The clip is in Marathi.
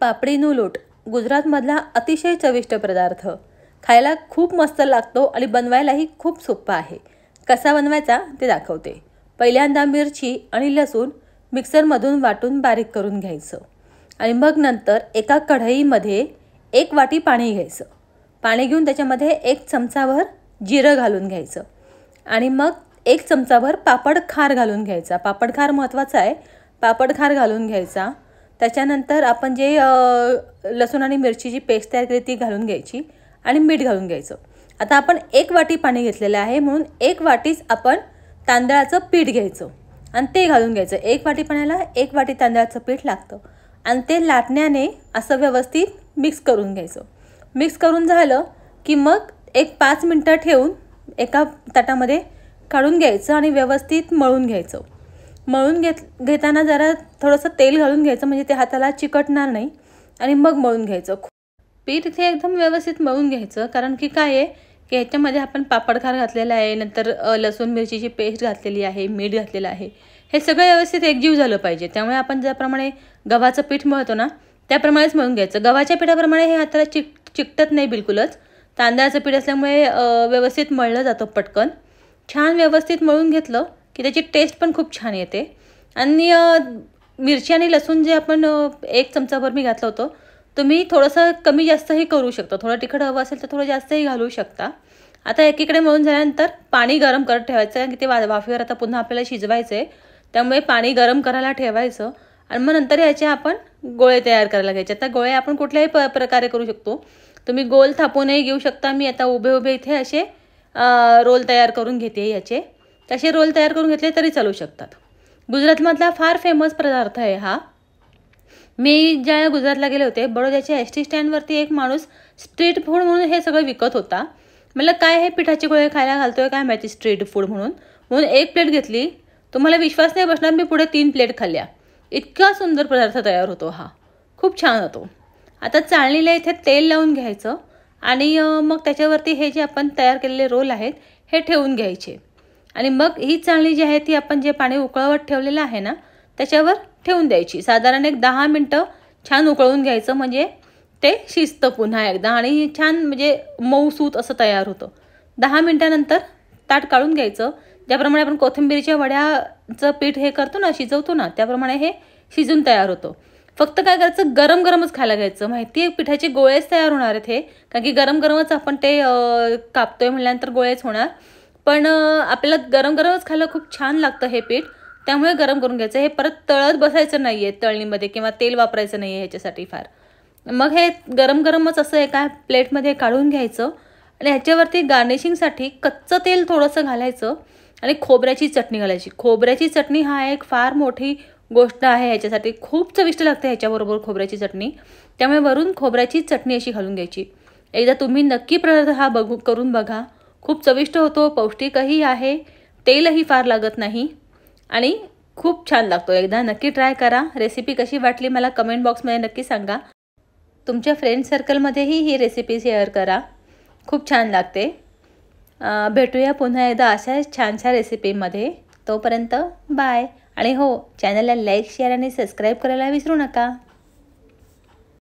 पापडीनो लोट गुजरातमधला अतिशय चविष्ट पदार्थ. खायला खूप मस्त लागतो आणि बनवायलाही खूप सोपा आहे. कसा बनवायचा ते दाखवते. पहिल्यांदा मिरची आणि लसूण मिक्सरमधून वाटून बारीक करून घ्यायचं आणि मग नंतर एका कढईमध्ये 1 वाटी पाणी घ्यायचं. पाणी घेऊन त्याच्यामध्ये 1 चमचाभर जिरं घालून घ्यायचं आणि मग 1 चमचाभर पापड खार घालून घ्यायचा. पापड खार महत्त्वाचा आहे. पापड खार घालून घ्यायचा. त्याच्यानंतर आपण जे लसूण आणि मिरचीची पेस्ट तयार केली ती घालून घ्यायची आणि मीठ घालून घ्यायचं. आता आपण 1 वाटी पाणी घेतलेलं आहे म्हणून 1 वाटीच आपण तांदळाचं पीठ घ्यायचं आणि ते घालून घ्यायचं. 1 वाटी पाण्याला 1 वाटी तांदळाचं पीठ लागतं आणि ते लाटण्याने असं व्यवस्थित मिक्स करून घ्यायचं. मिक्स करून झालं की मग 5 मिनटं ठेवून एका ताटामध्ये काढून घ्यायचं आणि व्यवस्थित मळून घ्यायचं. मळून घेताना जरा थोडंसं तेल घालून घ्यायचं म्हणजे ते हाताला चिकटणार नाही आणि मग मळून घ्यायचं. पीठ इथे एकदम व्यवस्थित मळून घ्यायचं कारण की काय आहे की ह्याच्यामध्ये आपण पापड खार घातलेला आहे, नंतर लसूण मिरचीची पेस्ट घातलेली आहे, मीठ घातलेलं आहे. हे सगळं व्यवस्थित एकजीव झालं पाहिजे. त्यामुळे आपण ज्याप्रमाणे गव्हाचं पीठ मळतो ना त्याप्रमाणेच मळून घ्यायचं. गव्हाच्या पिठाप्रमाणे हे हाताला चिकटत नाही बिलकुलच. तांदळाचं पीठ असल्यामुळे व्यवस्थित मळलं जातं पटकन. छान व्यवस्थित मळून घेतलं की त्याची टेस्ट पण खूप छान येते. आणि मिरची आणि लसूण जे आपण 1 चमचाभर मी घातलं होतं, तुम्ही थोडंसं कमी जास्तही करू शकता. थोडं तिखट हवं असेल तर थोडं जास्तही घालू शकता. आता एकीकडे मळून झाल्यानंतर पाणी गरम करत ठेवायचं कारण की ते वाफेवर आता पुन्हा आपल्याला शिजवायचं आहे. त्यामुळे पाणी गरम करायला ठेवायचं आणि मग नंतर याचे आपण गोळे तयार करायला घ्यायचे. आता गोळे आपण कुठल्याही प्रकारे करू शकतो. तुम्ही गोल थापूनही घेऊ शकता. मी आता उभे इथे असे रोल तयार करून घेते. याचे तसे रोल तयार करून घेतले तरी चालू शकतात. गुजरातमधला फार फेमस पदार्थ आहे हा. मी ज्या गुजरातला गेले होते बडोद्याच्या एस टी स्टँडवरती एक माणूस स्ट्रीट फूड म्हणून हे सगळं विकत होता. मला काय हे पिठाचे गोळे खायला घालतोय काय माहिती स्ट्रीट फूड म्हणून 1 प्लेट घेतली. तुम्हाला विश्वास नाही बसणार, मी पुढे 3 प्लेट खाल्ल्या. इतका सुंदर पदार्थ तयार होतो हा. खूप छान होतो. आता चाळणीला इथे तेल लावून घ्यायचं आणि मग त्याच्यावरती हे जे आपण तयार केलेले रोल आहेत हे ठेवून घ्यायचे आणि मग ही चाळणी जी आहे ती आपण जे पाणी उकळवत ठेवलेलं आहे ना त्याच्यावर ठेवून द्यायची. साधारण 10 मिनटं छान उकळवून घ्यायचं म्हणजे ते शिजतं पुन्हा एकदा आणि छान म्हणजे मऊसूत असं तयार होतं. 10 मिनटानंतर ताट काढून घ्यायचं. ज्याप्रमाणे आपण कोथिंबीरच्या वड्याचं पीठ हे करतो ना शिजवतो ना त्याप्रमाणे हे शिजून तयार होतं. फक्त काय करायचं गरम गरमच खायला घ्यायचं. माहिती आहे पिठाचे गोळेच तयार होणार आहेत हे कारण की गरम गरमच आपण ते कापतोय म्हटल्यानंतर गोळेच होणार. पण आपल्याला गरम गरमच खायला खूप छान लागतं हे पीठ. त्यामुळे गरम करून घ्यायचं. हे परत तळत बसायचं नाही आहे तळणीमध्ये किंवा तेल वापरायचं नाही आहे ह्याच्यासाठी फार. मग हे गरम गरमच असं एका प्लेटमध्ये काढून घ्यायचं आणि ह्याच्यावरती गार्निशिंगसाठी कच्चं तेल थोडंसं घालायचं आणि खोबऱ्याची चटणी घालायची. खोबऱ्याची चटणी हा एक फार मोठी गोष्ट आहे ह्याच्यासाठी. खूप चविष्ट लागते ह्याच्याबरोबर खोबऱ्याची चटणी. त्यामुळे वरून खोबऱ्याची चटणी अशी घालून घ्यायची. एकदा तुम्ही नक्की पदार्थ हा करून बघा. खूप चविष्ट होतो, पौष्टिकही आहे, तेलही फार लागत नाही आणि खूप छान लागतो. एकदा नक्की ट्राय करा. रेसिपी कशी वाटली मला कमेंट बॉक्समध्ये नक्की सांगा. तुमच्या फ्रेंड सर्कलमध्येही ही रेसिपी शेअर करा. खूप छान लागते. भेटूया पुन्हा एकदा अशाच छानशा रेसिपीमध्ये. तोपर्यंत बाय. आणि हो, चॅनलला लाईक शेअर आणि सबस्क्राईब करायला विसरू नका.